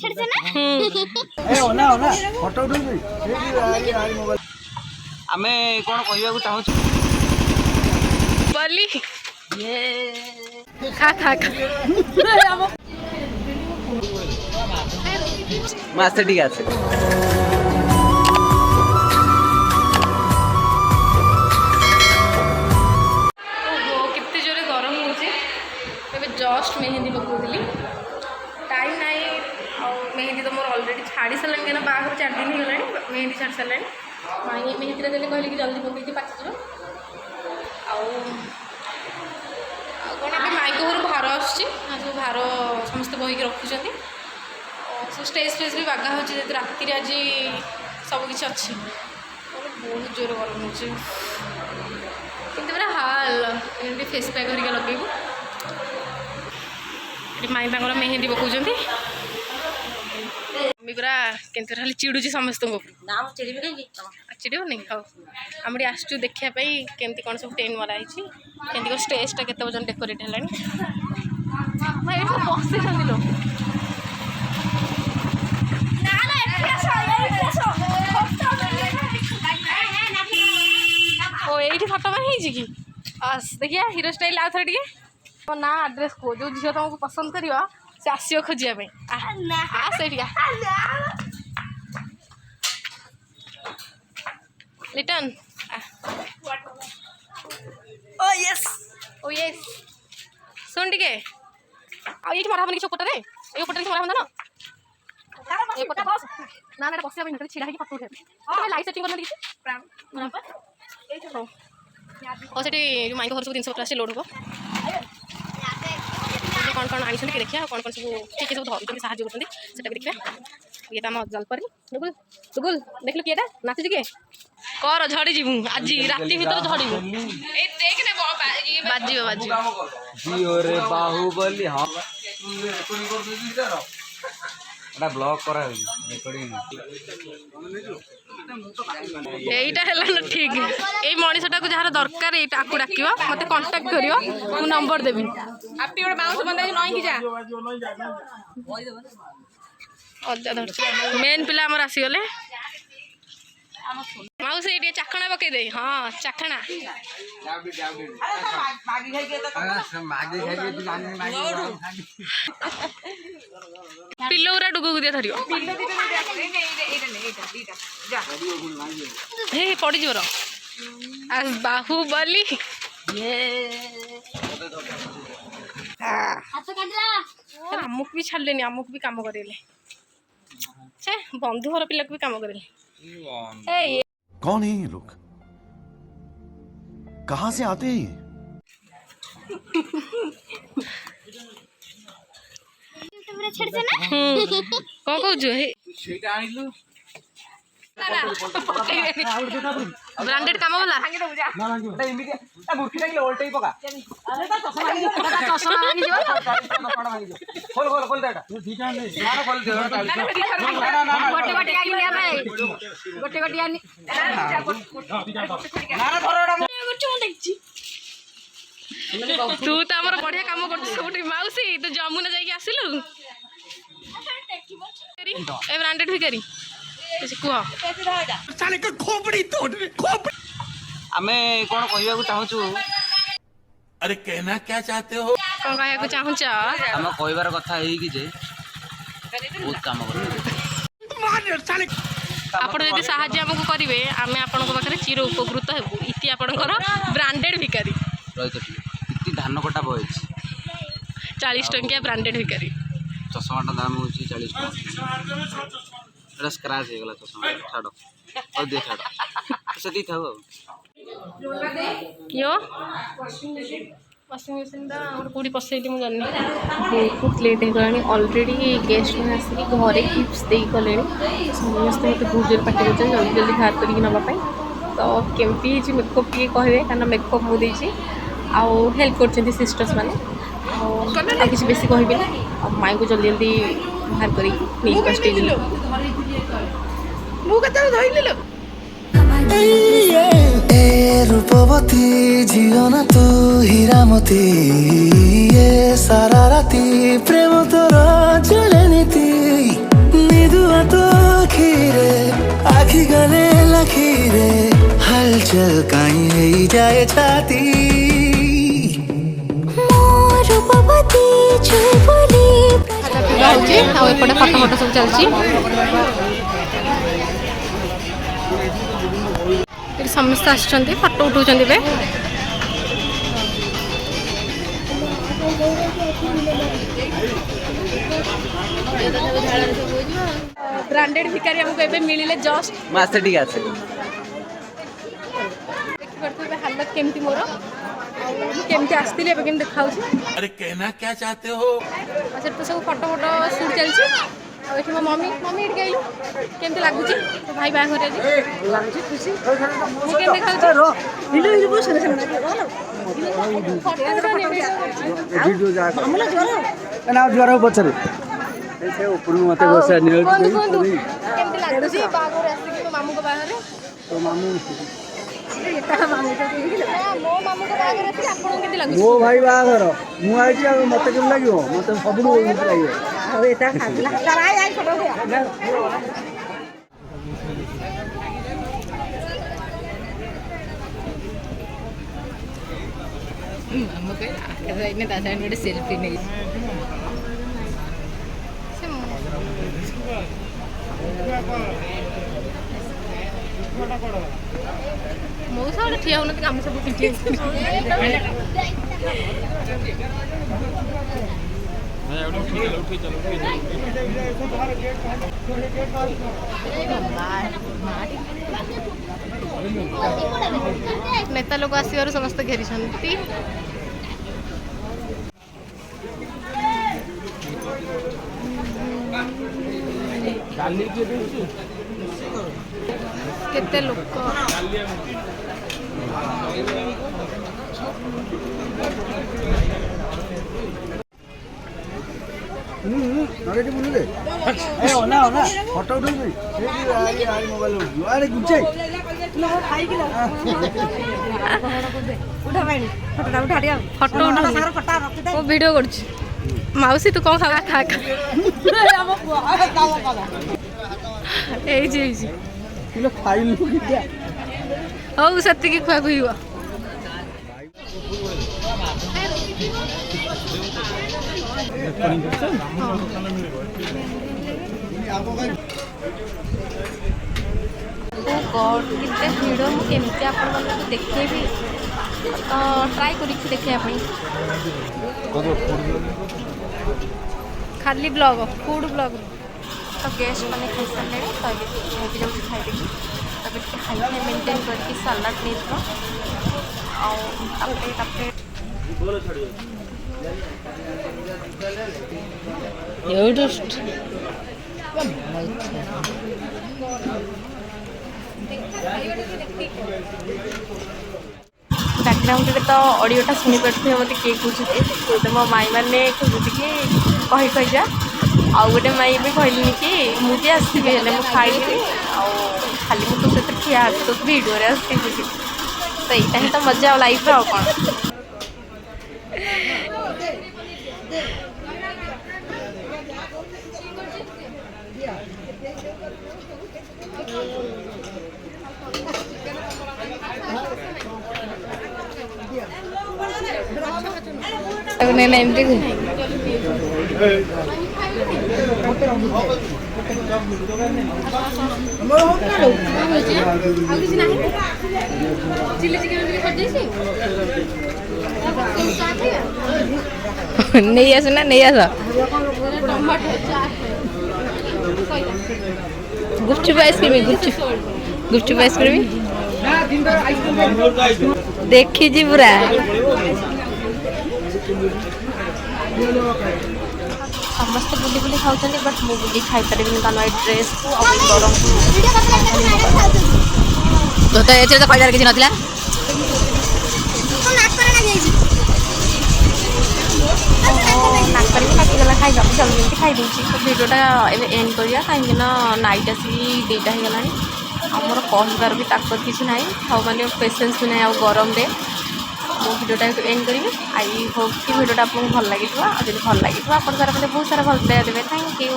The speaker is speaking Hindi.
छेड़छे ना ए ओना ओना फोटो उठै आरी मोबाइल आमे कोन कहबा को चाहू बली ये खा खा खा মাছটা ঠিক আছে केते जोरे गरम होचे तबे जस्ट मेहंदी पकोदिली टाइम नाइ आ मेहंदी तो मोर ऑलरेडी छाड़ी सरलानी केना बाहर 4 दिन ही गलानी मेहंदी छाड़ी सरलानी माई मेहंदी रे देले कहली कि जल्दी पकई पाच जरो आ कोन ए माई को घर भार आछी जो भार समस्त बही के रखुचंती स्टेज फेज भी बागा हो राति आज सबकि अच्छी बहुत जोर गरम हो पूरा हाल फेस पैक हरिका लगेबू माई मेहंदी पकाउं मम्मी पूरा केमती खाली चिड़ुची समस्त चिड़बनी हाँ आम आसचु देखापी केमती कौन सब टेंट मराई केमती कौन स्टेजटा के पर्यटन डेकोरेट है बस लो ओ ये फटो मान कि देखिए हीरो स्टाइल आउ थे ना आड्रेस को जो झील तुमको पसंद कर से आसो खोजापी लिटन ओ यस सुन टे आई मरा कि चोपटे ये पटे मरा ना ना ना बस छिड़ा फटो उठे लाइट सेटिंग करना और से माई घर सब जिन पत्र लोड हम कौन कौन आई देखिए कौन कौन सब किए सब धरुँच साहय कर देखिए ये तो आम जलपरी दुगुल दुगुल देख लो किए नाचुच किए कर झड़ी जीवु आज राति भर झड़ू बाजी बाहुबली हाँ ब्लॉग करा रेकॉर्डिंग এইটা হল না ঠিক এই মনিষটাকে যার দরকার এইটা আকু ডাকিও মতে কন্টাক্ট করিও মু নম্বর দেবি আপনি ওটা বাউন্স বন্ধ নই কি যা অজা ধর মেন পিলা আমার আসি গলে মাউস এইটি চাখଣା পকাই দে হ্যাঁ চাখଣା পিল্লো উরা ডুগু দিয়া ধরিও हे पड़ी जोर आज बाहुबली आमुक भी छाड़े आमुक भी काम करे बंधु घर पिला भी काम करे कौन है ये लोग कहाँ से आते हैं छेड़छे ना कौन कहू ब्रांडेड काम वाला तू तो आम बढ़िया कम कर मौसी तो जमुना जाइए आसिलु ए ब्रांडेड भिकारी कह आमे कोन कहबा को चाहू अरे कहना क्या चाहते हो कौन कहया चाहूच हम कहबार कथा है कि जे बहुत काम कर आपण यदि साहाय्य हमको करेंगे आम आपण पाखे चिर उपकृत हेबू इति आपणकर ब्रांडेड भिकारी इति धान कटा बय 40 टंकिया ब्रांडेड भिकारी चश्माटा दाम हो 40 टका स्क्रैच हो गला चश्मा छाड़ और दे छाड़ से दी था यो वाशिंग मशीन कौटी पसैली मुझे जानी बहुत लेट हो गला अलरेडी गेस्ट मैंने आसिक घरे गिफ्ट दे गले समस्त मत बहुत जोर पार्टी कर जल्दी जल्दी बाहर करके नापी तो केमती मेकअप टे कहे क्या मेकअप मुझे आउ हेल्प कर सिस्टर्स मैंने किसी बेसी कहबी ना माई को जल्दी जल्दी बाहर कर स्टेज रूपवती झील ना तू हीरामती ये सारा राती प्रेम तोर चले नीति हलचल काई है जाए छाती रूपवती चुबुली होची आ एपटे फोटो फोटो सब चलची ये समस्त आछंती फोटो उठाउछंती बे ब्रांडेड भिकारी हमको एबे मिलिले जस्ट मासे ठीक আছে देखि परथबे हालत केमती मोर केमती आस्तिले एबे केम देखाउछी अरे कहना क्या चाहते हो अच्छा तो सब फोटो फोटो शूट चलची आ एठी मो मम्मी मम्मी इट गइलु केमती लागुची तो भाई बा घरे जी लागुची खुशी मु केम देखाउछी हिलो हिलो बस सुन वीडियो जा मामला ज्वर ना ज्वर पछरे से ऊपर मते बसा निल केमती लागुची बागरे आसी तो मामू को बाहरे तो मामू एटा मामू तो मो मामू को बाहरे आसी आपन केमती लागुची मो भाई बागर मु आइची मते केम लागियो मते सबनु केम लागियो आ एटा खाला तारा आई फोटो दे നമുക്ക് അതിനെ താത്താനോട് സെൽഫി നെയ് ମଉସା ଗୋଟେ ଠିଆ ହଉନାହାନ୍ତି ଆମେ ସବୁ ପିଠି ନେତା ଲୋକ ଆସିବାରୁ ସମସ୍ତେ ଘେରିଛନ୍ତି କେତେ ଲୋକ नरेटी बुलले ए ओना ओना फोटो उठै ए आई मोबाइल अरे गुचे लो खाई कि लो उठा भाई फोटो उठा दिया फोटो उठा सारा फोटो रखि दे वो वीडियो करछ माउसी तू कौन खा खा ए जी किलो खाइलु कि क्या हौ सत्य की खुआ खुइवा केते भिड़ मुझे आपण मानक देखेबी तो ट्राई करी देखिया खाली ब्लॉग फूड ब्लॉग तो गेस्ट मैंने खाई सारे तो ये जब खाइदेवी तब हाइट मेंटेन करके सलाड नहीं बैकग्राउंड तो ऑडियोटा शुणी पारे मत किए खोजुते तो मो माई मैंने खोजुती कि कही कही जा आउ गोटे माई भी कहली कि मुझे आसबि हेल्ले खाइबी खाली मुझे तो सहित ठिया तो भिडियो आसती तो यहाँ ही तो मजा लाइफ आ कौन నేను ఏం नहीं आस ना नहीं आस गुपचुप आइसक्रीम गुपचुप आइसक्रीम देखी जी पूरा समस्त बुली बुली खाऊँ बट मु बुली खाई पारि कारण ये ड्रेस को गरम तो ये तो कहला किसी नथिला खाई जल्दी खाई तो भिडियोटा एंड करिया कहीं नाइट आसिक 2टा हो गलानी आमर कहबार भी ताकत किसी ना खाऊ मैंने पेसेंस भी ना गरम रे मो भिडियोटा एंड करी आई होप कि भिडियोटा आपको भल लगी जब भल लगी आप बहुत सारा बहुत सारा भल पाइबा देवे थैंक यू।